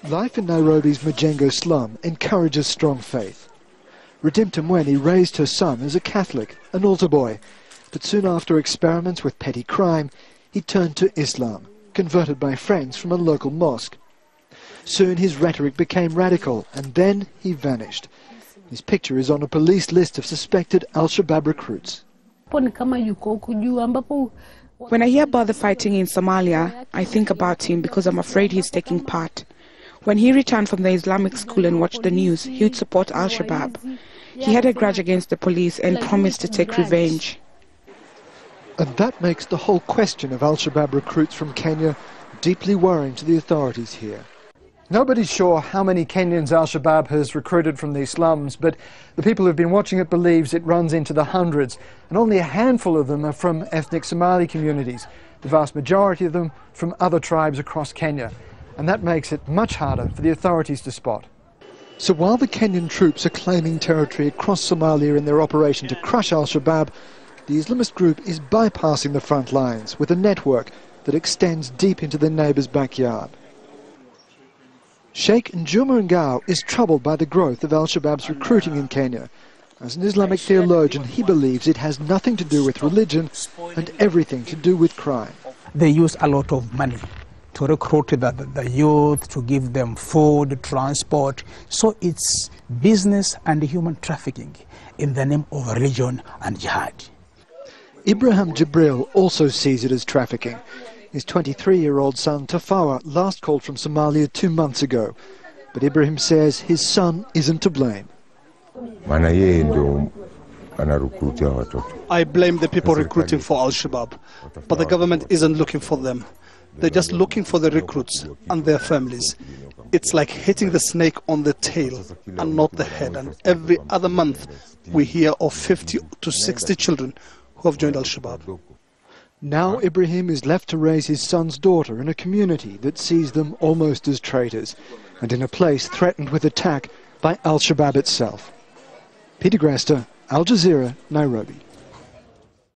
Life in Nairobi's Majengo slum encourages strong faith. Redemptor Mweni raised her son as a Catholic, an altar boy, but soon after experiments with petty crime, he turned to Islam, converted by friends from a local mosque. Soon his rhetoric became radical, and then he vanished. His picture is on a police list of suspected Al-Shabab recruits. When I hear about the fighting in Somalia, I think about him because I'm afraid he's taking part. When he returned from the Islamic school and watched the news, he would support Al-Shabab. He had a grudge against the police and promised to take revenge. And that makes the whole question of Al-Shabab recruits from Kenya deeply worrying to the authorities here. Nobody's sure how many Kenyans Al-Shabab has recruited from these slums, but the people who've been watching it believes it runs into the hundreds, and only a handful of them are from ethnic Somali communities, the vast majority of them from other tribes across Kenya. And that makes it much harder for the authorities to spot. So while the Kenyan troops are claiming territory across Somalia in their operation to crush Al-Shabaab, the Islamist group is bypassing the front lines with a network that extends deep into their neighbour's backyard. Sheikh Njuma Ngao is troubled by the growth of Al-Shabaab's recruiting in Kenya. As an Islamic theologian, he believes it has nothing to do with religion and everything to do with crime. They use a lot of money to recruit the youth, to give them food, transport. So it's business and human trafficking in the name of religion and jihad. Ibrahim Jibril also sees it as trafficking. His 23-year-old son Tafawa last called from Somalia 2 months ago. But Ibrahim says his son isn't to blame. I blame the people recruiting for Al-Shabaab, but the government isn't looking for them. They're just looking for the recruits and their families. It's like hitting the snake on the tail and not the head. And every other month we hear of 50 to 60 children who have joined Al-Shabaab. Now Ibrahim is left to raise his son's daughter in a community that sees them almost as traitors, and in a place threatened with attack by Al-Shabaab itself. Peter Greste, Al Jazeera, Nairobi.